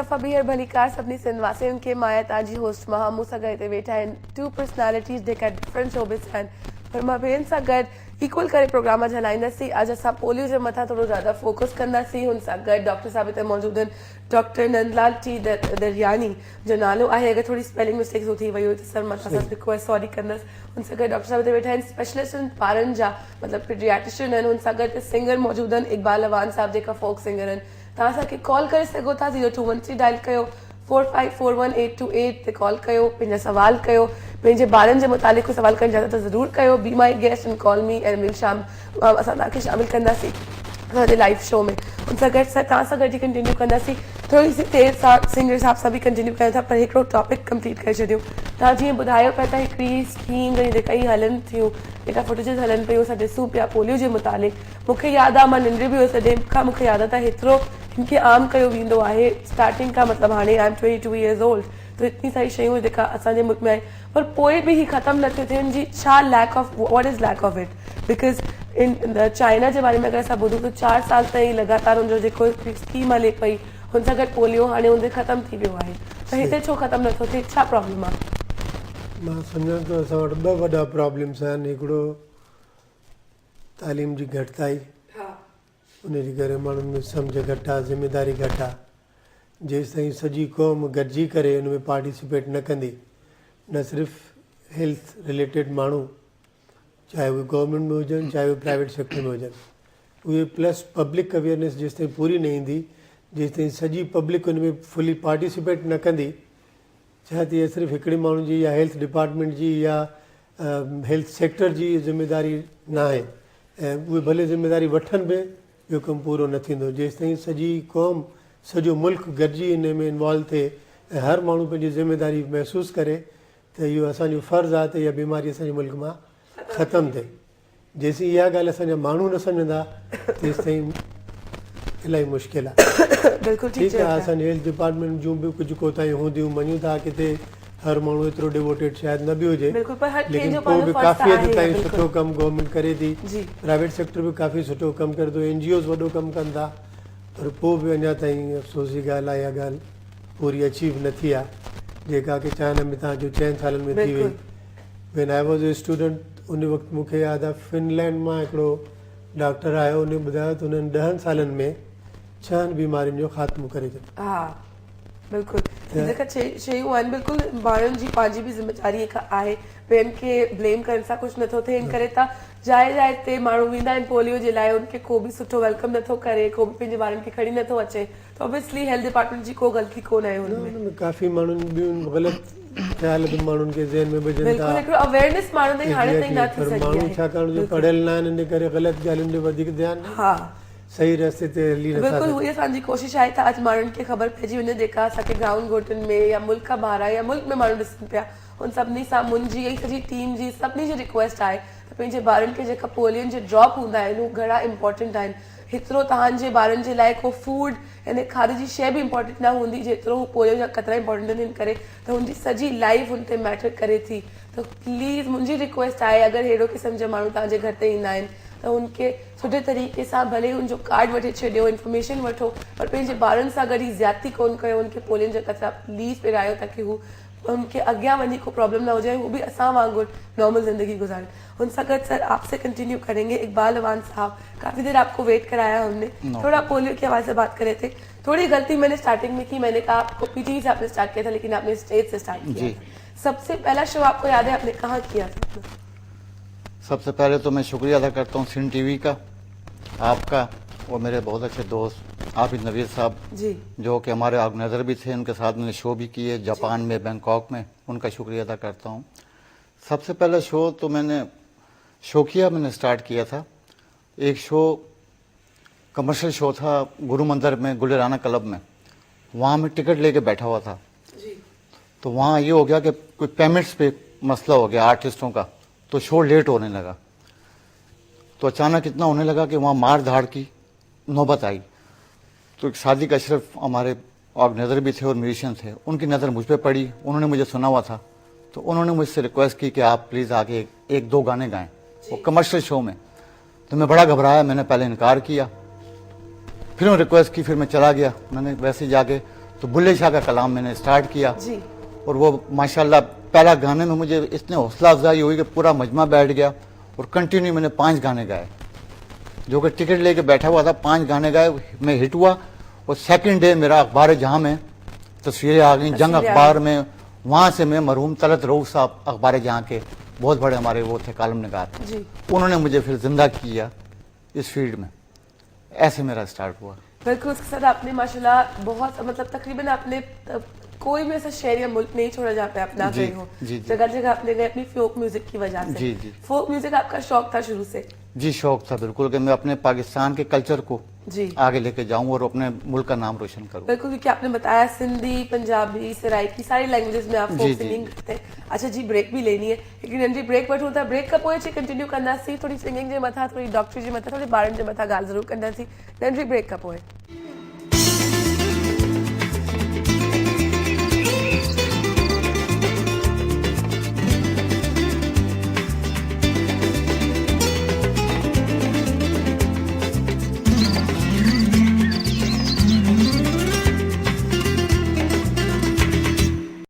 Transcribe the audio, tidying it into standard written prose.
दफ़ा ॿीहर भली कार सभिनी सिंधवासी उनके माया ताजी होस्ट मां मूं सां गॾु वेठा आहिनि टू पर्सनैलिटीज़ जेका डिफरेंट शोबिस आहिनि पर मां ॿियनि सां गॾु इक्वल करे प्रोग्राम हलाईंदासीं। अॼु असां पोलियो जे मथां थोरो ज़्यादा फोकस कंदासीं। हुन सां गॾु डॉक्टर साहब हिते मौजूदु आहिनि। डॉक्टर नंदलाल टी दरियानी जो नालो आहे, अगरि थोरी स्पेलिंग मिस्टेक्स थी वई हुई त सर मां तव्हां सां रिक्वेस्ट सॉरी कंदसि। हुन सां गॾु डॉक्टर साहब हिते वेठा आहिनि स्पेशलिस्ट आहिनि ॿारनि जा, मतिलबु पीडियाट्रिशियन आहिनि। हुन सां गॾु सिंगर मौजूदु आहिनि इकबाल अवान साहब जेका फोक सिंगर आहिनि। तव्हां असांखे कॉल करे सघो था 0213 डायल कयो 4541 ते कॉल कयो, पंहिंजा सवाल कयो, पंहिंजे ॿारनि जे मुतालिक़ कोई सवाल करण चाहे त ज़रूरु कयो। Be my guest and call me and will शाम असां तव्हांखे शामिल कंदासीं असांजे लाइव शो में। हुन सां गॾु तव्हां सां गॾु ई कंटिन्यू कंदासीं। थोरी सी देरि सां सिंगर साहब सां बि कंटिन्यू कयूं था पर हिकिड़ो टॉपिक कंप्लीट करे छॾियूं। तव्हां जीअं ॿुधायो पिया त हिकिड़ी स्कीम जेका ई हलनि थियूं, जेका फुटेजिस हलनि पियूं, असां ॾिसूं पिया पोलियो जे मुतालिक़। मूंखे यादि आहे, मां नंढी बि हुअसि, तॾहिं खां मूंखे यादि आहे त हेतिरो हिनखे आम कयो वेंदो आहे स्टार्टिंग खां। मतिलबु हाणे आई एम 22 years old, त इतनी सारी शयूं जेका असांजे मुल्क में आहे पर पोइ बि ही ख़तमु न थियो थियनि जी। छा lack of what is lack of it? Because in China जे बारे में अगरि असां ॿुधूं त 4 साल ताईं लगातार हुनजो जेको स्कीम हले पई, हुन सां गॾु पोलियो हाणे हुन ख़तमु थी वियो आहे, त हिते छो ख़तमु नथो थिए? छा प्रॉब्लम आहे? मां सम्झां थो असां वटि ॿ वॾा प्रॉब्लम्स आहिनि। हिकिड़ो तालीम जी घटिताई, उनजे करे माण्हुनि में सम्झ घटि आहे, ज़िमेदारी घटि आहे। जेसि ताईं सॼी क़ौम गॾिजी करे हुन में पार्टिसिपेट न कंदी, न सिर्फ़ु हेल्थ रिलेटेड माण्हू, चाहे उहे गवर्नमेंट में हुजनि चाहे उहे प्राइवेट सेक्टर में हुजनि, उहे प्लस पब्लिक अवेयरनेस जेसि ताईं पूरी न ईंदी, जेसि ताईं सॼी पब्लिक हुन में फुली पार्टिसिपेट न कंदी, छा तीअं सिर्फ़ु हिकिड़े माण्हू जी या हेल्थ डिपार्टमेंट जी या हेल्थ सेक्टर जी ज़िमेदारी न आहे, ऐं उहे भले ज़िमेदारी वठनि बि, इहो कमु पूरो न थींदो जेसि ताईं सॼी क़ौम सॼो मुल्क गॾिजी इन में इन्वॉल्व थिए ऐं हर माण्हू पंहिंजी ज़िमेदारी महसूसु करे त इहो असांजो फ़र्ज़ु आहे त इहा बीमारी असांजे मुल्क मां ख़तमु थिए। जेसीं इहा ॻाल्हि असांजा माण्हू न सम्झंदा तेसि ताईं इलाही मुश्किल आहे। बिल्कुलु ठीकु आहे, असांजे हेल्थ डिपार्टमेंट जूं बि कुझु कोताहियूं हूंदियूं, मञूं था किथे हर माण्हू एतिरो डिवोटेड शायदि न बि हुजे, लेकिन पोइ बि काफ़ी हद ताईं सुठो कमु गवर्नमेंट करे थी, प्राइवेट सेक्टर बि काफ़ी सुठो कमु करे थो, NGOs वॾो कमु कनि था, पर पोइ बि अञा ताईं अफ़सोस जी ॻाल्हि आहे, इहा ॻाल्हि पूरी अचीव न थी आहे जेका की चाइना में तव्हांजो 4 सालनि में थी वई। When I was a student, उन वक़्तु मूंखे यादि आहे फिनलैंड मां हिकिड़ो डॉक्टर आयो, उन ॿुधायो त हुननि 10 सालनि में 6 बीमारियुनि जो ख़ात्मो करे छॾियो। हा बिल्कुलु, जेका शयूं आहिनि बिल्कुलु माण्हुनि जी पंहिंजी बि ज़िमेदारी आहे, ॿियनि खे ब्लेम करण सां कुझु नथो थिए। इन करे त जाइ जाइ ते माण्हू वेंदा आहिनि पोलियो जे लाइ, उनखे को बि सुठो वेलकम नथो करे, को बि पंहिंजे ॿारनि खे खणी नथो अचे, त ऑब्वियसली हेल्थ डिपार्टमेंट जी को ग़लती कोन आहे हुनमें। काफ़ी माण्हुनि ॿियूं ग़लति ख़्याल बि माण्हुनि खे ज़हन में विझनि था, हिकिड़ो अवेयरनेस माण्हुनि ताईं हाणे ताईं न थी सघी आहे। माण्हू छाकाणि जो पढ़ियल न आहिनि, इन करे ग़लति ॻाल्हियुनि जो वधीक ध्यानु, हा सही रस्ते ते हली नथा। बिल्कुलु, उहा असांजी कोशिशि आहे त अॼु माण्हुनि खे ख़बर पइजी वञे जेका असांखे गांवनि ॻोठनि में या मुल्क खां ॿाहिरां या मुल्क में माण्हू ॾिसनि पिया, उन सभिनी सां मुंहिंजी ऐं सॼी टीम जी सभिनी जी रिक्वेस्ट आहे त पंहिंजे ॿारनि खे जेका पोलियो जे ड्रॉप हूंदा आहिनि उहे घणा इंपॉर्टेंट आहिनि। हेतिरो तव्हांजे ॿारनि जे लाइ को फूड यानी खाधे जी शइ बि इंपॉर्टेंट न हूंदी जेतिरो हू पोलियो जा क़तरा इंपॉर्टेंट आहिनि। इन करे त हुनजी सॼी लाइफ हुन ते मैटर करे थी। त प्लीज़ मुंहिंजी रिक्वेस्ट आहे, अगरि अहिड़ो क़िस्म जा माण्हू तव्हांजे घर ते ईंदा आहिनि त उनखे सुठे तरीक़े सां भले हुनजो कार्ड वठी छॾियो, इंफॉर्मेशन वठो, पर पंहिंजे ॿारनि सां गॾु ई ज़्यादती कोन कयो, उनखे पोलियो जा क़तरा प्लीज़ पिरायो ताकी हू उनके अॻियां वञी को प्रॉब्लम ना हो जाए, वो भी असां वांगुर नॉर्मल जिंदगी गुजारें। उन सर आपसे कंटिन्यू करेंगे। इकबाल अवान साहब, काफी देर आपको वेट कराया हमने, थोड़ा पोलियो की आवाज से बात कर रहे थे। थोड़ी गलती मैंने स्टार्टिंग में की, मैंने कहा आपको PTE से आपने स्टार्ट किया था, लेकिन आपने स्टेज से स्टार्ट किया। सबसे पहला शो आपको याद है आपने कहाँ किया था? सबसे पहले तो मैं शुक्रिया अदा करता हूँ सिंध TV का, आपका और मेरे बहुत अच्छे दोस्त आबिद नवीर साहब जी, जो कि हमारे ऑर्गेनाइजर भी थे, उनके साथ मैंने शो भी किए जापान में, बैंकॉक में, उनका शुक्रिया अदा करता हूँ। सबसे पहला शो तो मैंने शोकिया मैंने स्टार्ट किया था। एक शो कमर्शियल शो था गुरु मंदिर में, गुलिराना क्लब में, वहाँ मैं टिकट लेके बैठा हुआ था जी। तो वहाँ ये हो गया कि कोई पेमेंट्स पे मसला हो गया आर्टिस्टों का, तो शो लेट होने लगा। तो अचानक इतना होने लगा कि वहाँ मार धाड़ की नौबत आई। तो एक सादिक अशरफ हमारे ऑर्गेनाइजर भी थे और म्यूजिशियन थे, उनकी नज़र मुझ पर पड़ी, उन्होंने मुझे सुना हुआ था, तो उन्होंने मुझसे रिक्वेस्ट की कि आप प्लीज़ आके एक दो गाने गाएं वो कमर्शियल शो में। तो मैं बड़ा घबराया, मैंने पहले इनकार किया, फिर मैं रिक्वेस्ट की, फिर मैं चला गया। मैंने वैसे जाके तो बुल्ले शाह का कलाम मैंने स्टार्ट किया जी। और वो माशाल्लाह पहला गाने में मुझे इतने हौसला अफजाई हुई कि पूरा मजमा बैठ गया और कंटिन्यू मैंने 5 गाने गाए, जो कि टिकट लेके बैठा हुआ था। 5 गाने गाए, मैं हिट हुआ। और सेकंड डे मेरा अखबार जहां में तस्वीरें आ गई, जंग अखबार में। वहां से मैं मरहूम तलत रऊफ साहब अखबार जहां के बहुत बड़े हमारे वो थे कॉलम निगार, उन्होंने मुझे फिर जिंदा किया इस फील्ड में। ऐसे मेरा स्टार्ट हुआ। बिल्कुल, उसके साथ आपने माशाल्लाह बहुत मतलब तकरीबन आपने कोई भी ऐसा शहर या मुल्क नहीं छोड़ा जहाँ पे आप ना गए हो। जगह जगह आपने गए अपनी फोक म्यूजिक की वजह से। जी जी। फोक म्यूजिक आपका शौक था शुरू से? जी शौक था बिल्कुल, कि मैं अपने पाकिस्तान के कल्चर को जी आगे लेके जाऊं और अपने मुल्क का नाम रोशन करूं। बिल्कुल, क्योंकि आपने बताया सिंधी, पंजाबी, सराइकी सारी लैंग्वेजेस में आप फोक सिंगिंग करते हैं। अच्छा जी, ब्रेक भी लेनी है, लेकिन नंढी ब्रेक वठूं था। ब्रेक खां पोइ अची कंटिन्यू कंदासीं, थोड़ी सिंगिंग जे मथां, थोड़ी डॉक्टरी जे मथां, थोड़ी ॿारनि जे मथां ॻाल्हि ज़रूरु कंदासीं। नंढी ब्रेक खां पोइ।